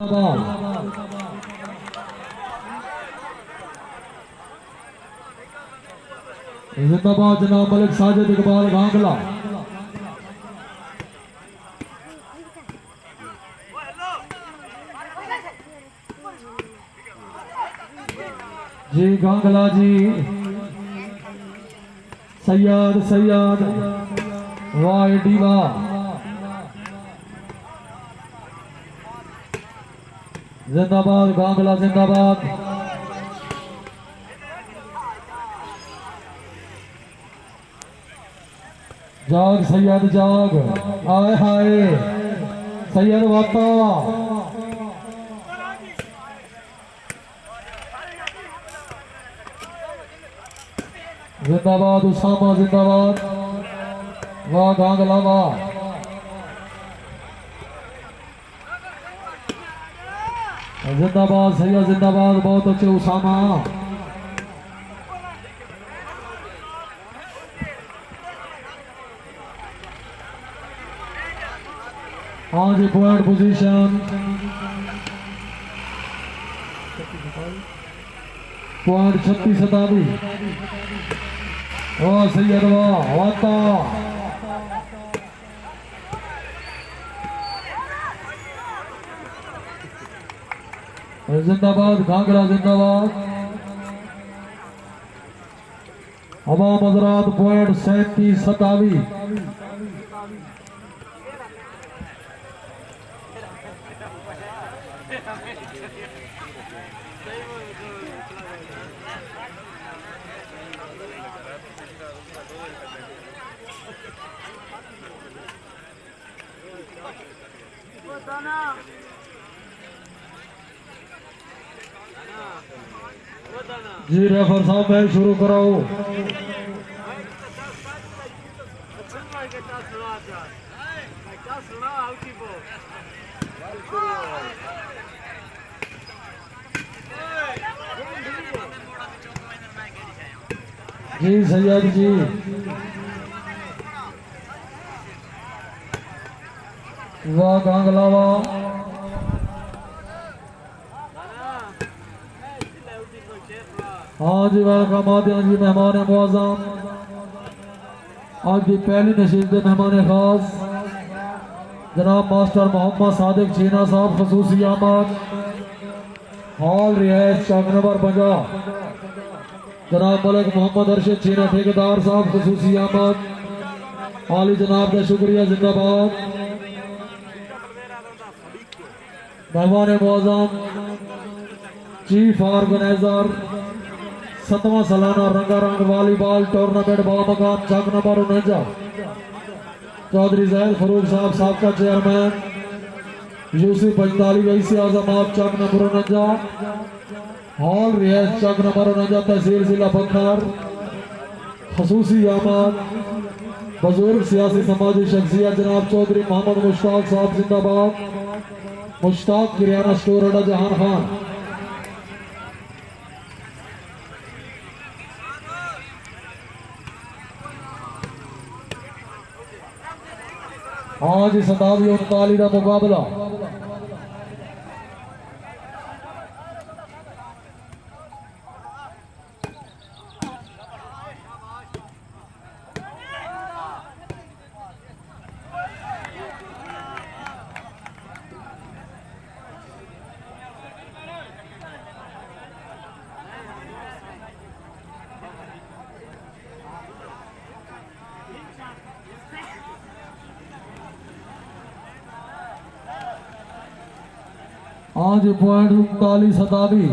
जिंदाबाद जनाब मलिक साजिद इकबाल गांगला। जी गांगला जी सैयद सैयद वाह डीवा जिंदाबाद गांगला जिंदाबाद। जाग सैयद जाग आए हाय सैयद वाता जिंदाबाद उसामा जिंदाबाद वाह गांगला वाह। जिंदाबाद सैयद जिंदाबाद बहुत अच्छे उसामा। हाँ जी पॉइंट पोजीशन पॉइंट 36-27 वाह सैयद वाह वाता जिंदाबाद घाघरा जिंदाबाद। हवा मजरात पॉइंट 37-27 जी रेफर साहब मैच शुरू कराओ। जी सैयद जी वाह गांगला वाह। हाँ जी वेलकम आते हैं जी मेहमान मुआज़्ज़म। आज की पहली नशीद मेहमान खास जनाब मास्टर मोहम्मद सादिक चीना साहब खसूसी आमद। हॉल रिहायश चक नंबर 50 जनाब मलिक मोहम्मद अरशद चीना ठेकेदार साहब खसूसी आमद। आली जनाब का शुक्रिया जिंदाबाद। मेहमान मुआज़्ज़म चीफ ऑर्गेनाइजर 7वां सालाना रंगारंग वॉलीबॉल टूर्नामेंट बामकाम चक नंबर 49 चौधरी जाहिद फारूक साहब साबका चेयरमैन यूसी 45 वैसी आजम आप चक नंबर 49 हॉल रिहायश चक नंबर 49 तहसील जिला बखर खसूसी आमद। बुजुर्ग सियासी समाजी शख्सियत जनाब चौधरी मोहम्मद मुश्ताक साहब जिंदाबाद। मुश्ताक किराना स्टोर अड्डा जहान खान। आज 47-39 का मुकाबला आज पॉइंट 39-27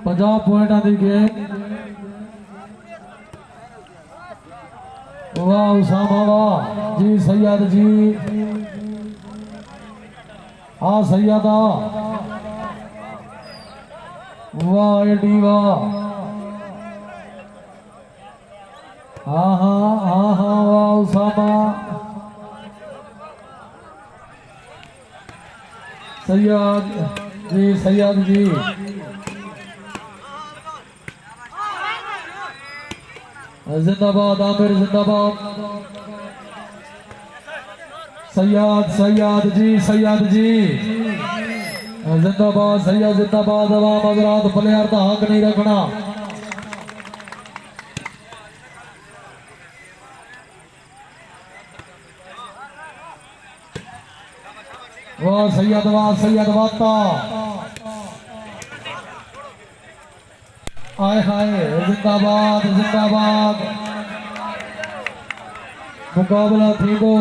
50 पॉइंट आदि के वाह उसामा वाह जी सैयद जी हाँ सैयदा वाह डी वाह हाँ हाँ हाँ हाँ वाह उसामा सैयद जी जिंदाबाद आमिर जिंदाबाद। सैयद जी जिंदाबाद सैयद जिंदाबाद अवाम हजरात प्लेयर का हक नहीं रखना वाह सैयद वाता आए हाय जिंदाबाद जिंदाबाद मुकाबला थी दो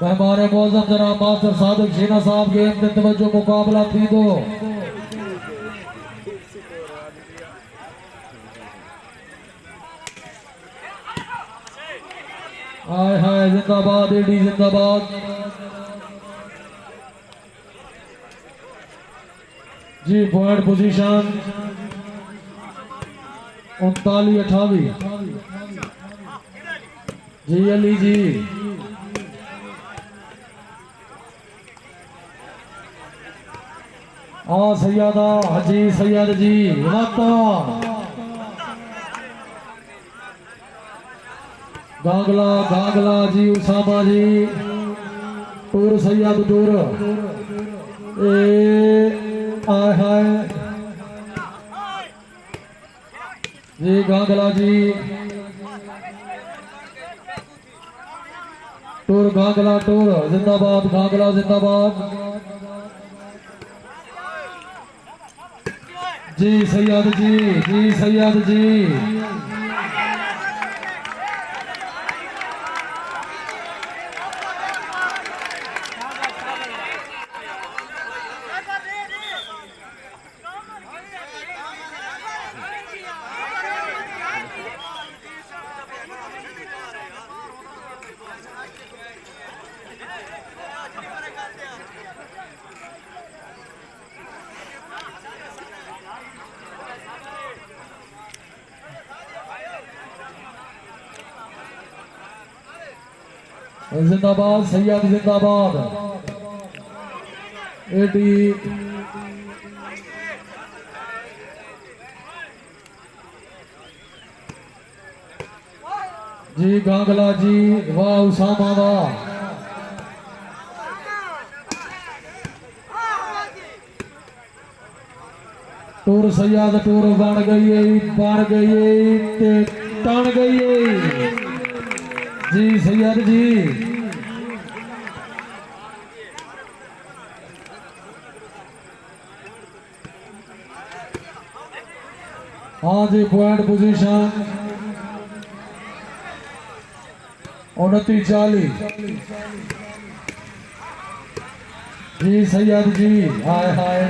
मेहमान मौजूद जनाब मास्टर साबिक शीना साहब गेम के तवज्जो मुकाबला थी दो आए हाय जिंदाबाद एडी जिंदाबाद जी पॉइंट पोजीशन 39-28 जी अली जी सैयदा हाजी सैयद जी माता गागला जी उसामा जी टूर सैयद टूर आय हाय जी गागला जी टूर गागला टूर जिंदाबाद गागला जिंदाबाद जी सैयद जी जिंदाबाद सैयद जिंदाबाद एडी जी गांगला जी वाह उसामा वाह टूर सैयद टूर बन गई ते टन गई जी सैयद जी हाँ जी पॉइंट पोजीशन 29-40 जी सैयद जी हाय हाय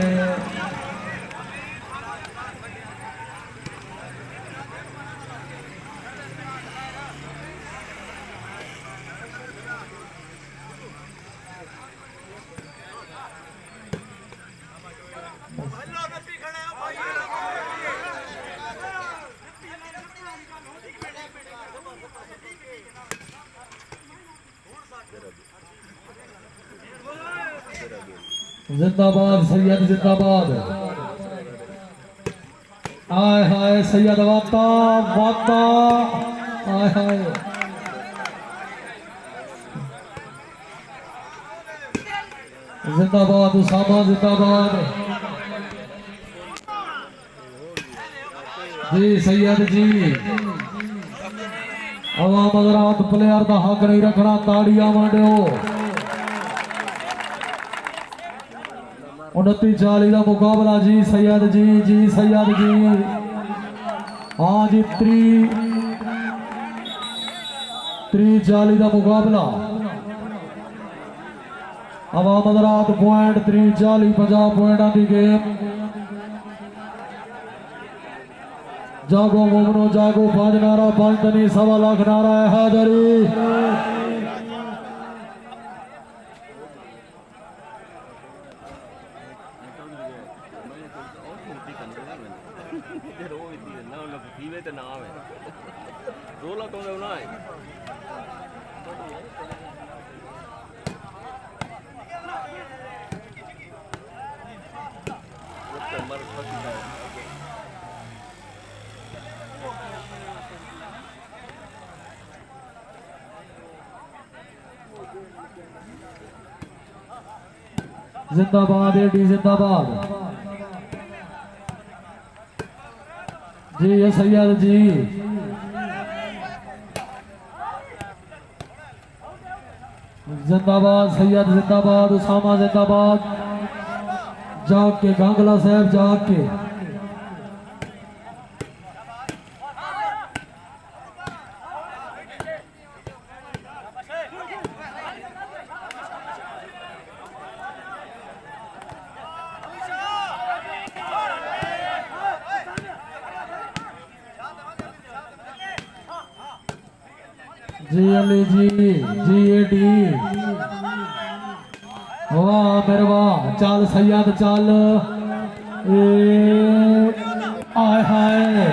जिंदाबाद सैयद जिंदाबाद आय हाय सैयद वाता आय हाय जिंदाबाद उसामा जिंदाबाद जी सैयद जी अवाम हजरात प्लेयर का हक नहीं रखना ताड़ियां मांडो 29-40 का मुकाबला जी सैयद जी सैयद जी हाँ जी 30-40 का मुकाबला अवाम हजरात पॉइंट 30-40 50 पॉइंट की गेम जागो मोमनो जागो 5 नारा 5 तनी 1.25 लाख नारा है हैदरी जिंदाबाद एडी जिंदाबाद जी ये सैयद जी जिंदाबाद सैयद जिंदाबाद उसामा जिंदाबाद जाग के गांगला साहब जाग के जी अली जी एडी वाह मेरे वाह चल सैयद चल आय हाय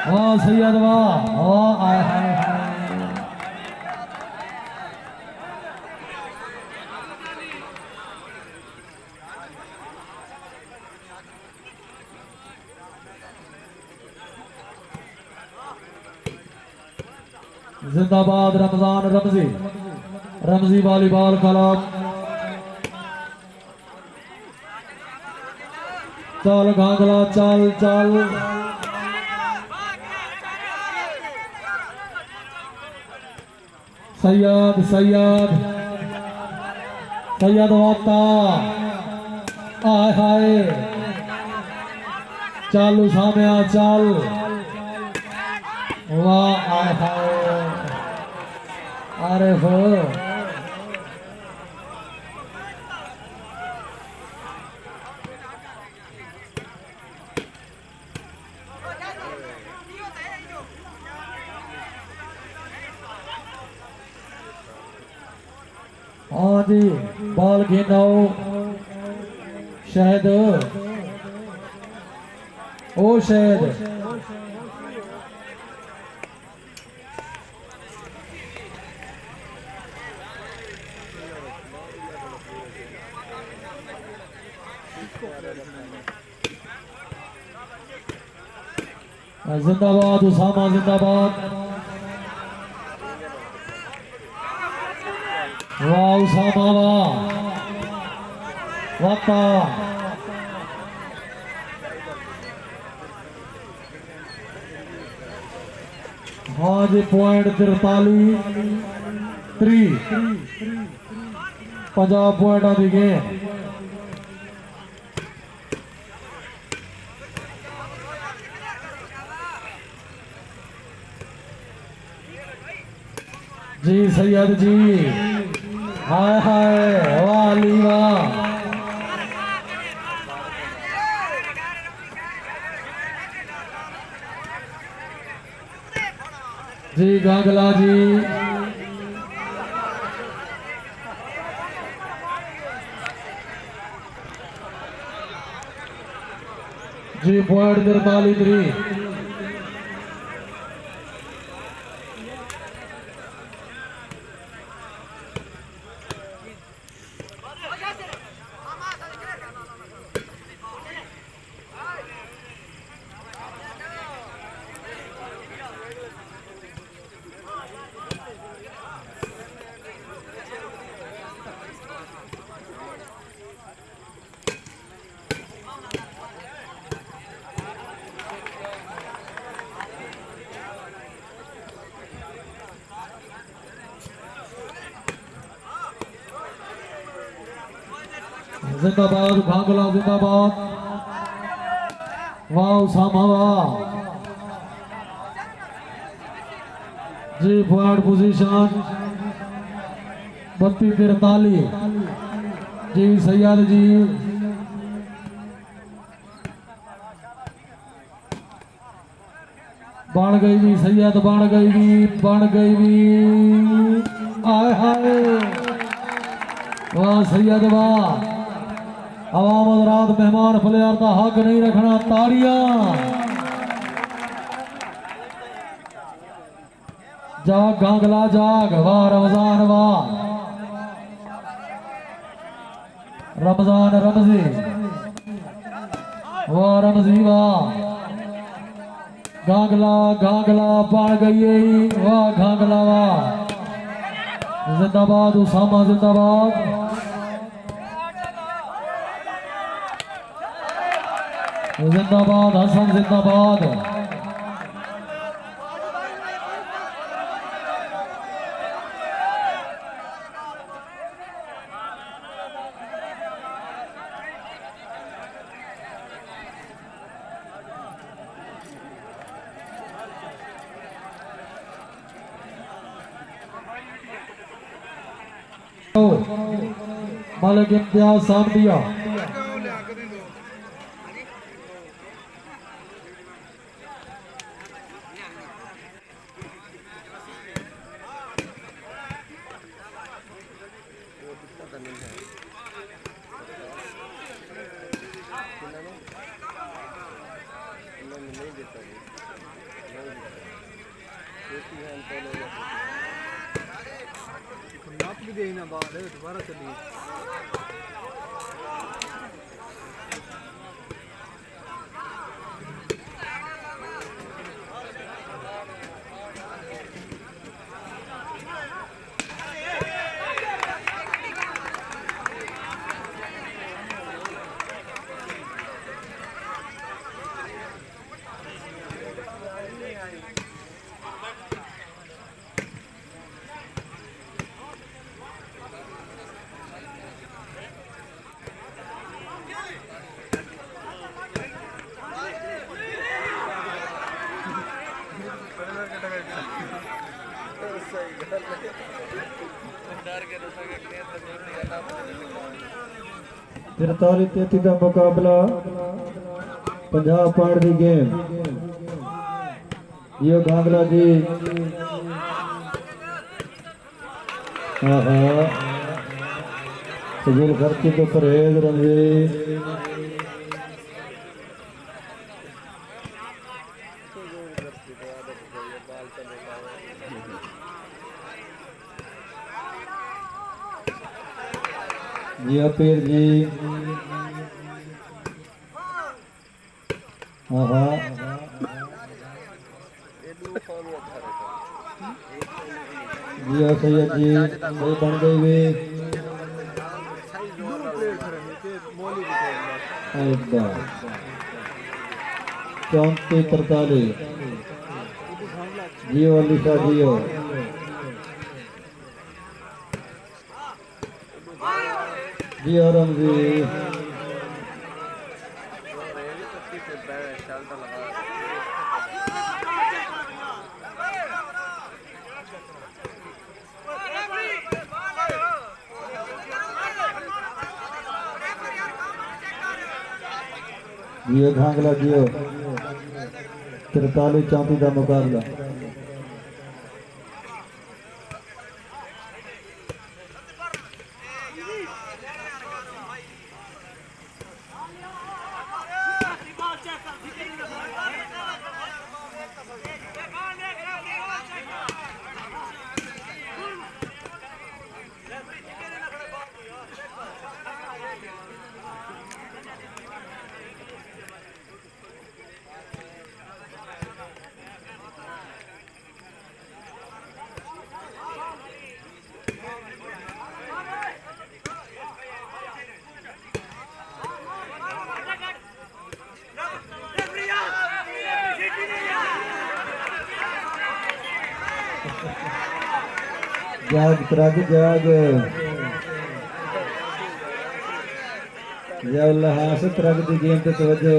वाह सैयद वाह आय हाय जिंदाबाद रमजान रमजी वॉलीबॉल क्लब चल घाघला चल चल सैयद वाता आय हाय चल उसामिया चल वाह आय हाय अरे हो हाँ जी बॉल खेनाओ शायद ओ शायद जिंदाबाद उसामा जिंदाबाद वाह उसामा वाता हाँ जी पॉइंट 43 50 पॉइंट आ गए जी सैयद जी हाय हाय वाली वाह जी गांगला जी जी पॉइंट 43 जिंदाबाद घाघला जिंदाबाद वाह उसामा वाह जी फॉरवर्ड पोजीशन 32-43 जी सैयद जी बन गई भी सैयद बन गई भी आए हाय वाह सैयद वाह आवाम हज़रात मेहमान प्लेयर का हक नहीं रखना ताड़ियां जाग गांगला जाग वाह रमजान वाह रमजान रमजी वाह रमजी वाह गांगला गांगला बन गई वाह गांगला वाह जिंदाबाद उसामा जिंदाबाद जिंदाबाद हसन जिंदाबाद। मालिक इम्तियाज साहब दिया दोबारा चलिए। तिरताली 33 का मुकाबला 50 पॉइंट की गेम। ये घाघरा जी फजूल खर्ची तो परहेज रंजी। जी अपीर जी जी सैयद जी सही बन गई भी 34-43 जियो अलीशा जियो जियो रमजी जियो घांगला जियो 43-34 का मुकाबला। जाग तराग जाग या अल्लाह हास तराग दी गेम पे तवज्जो।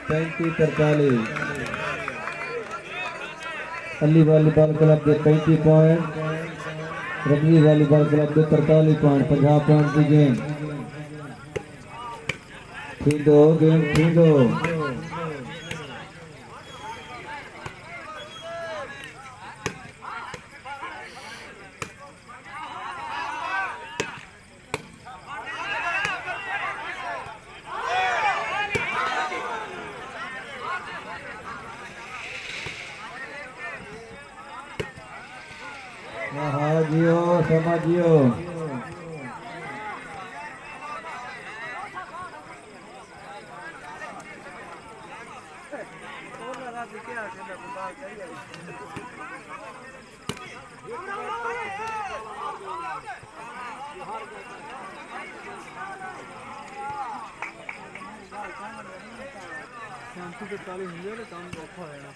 पैंतीस 43 अली वॉलीबॉल क्लब के 35 पॉइंट, रमजी वॉलीबॉल क्लब के 43 पॉइंट। 50 पॉइंट की गेम खेलो गेम खेलो। हाँ जियो समझियो 43 ਹੁੰਦੇ ਨੇ ਕੰਮ ਔਖਾ ਹੋ ਜਾਣਾ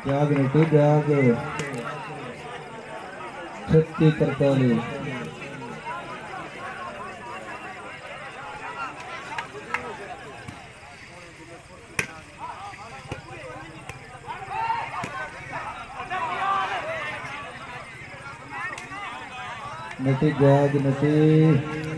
जाग नटू जाग 36-43 नटी जाग नटी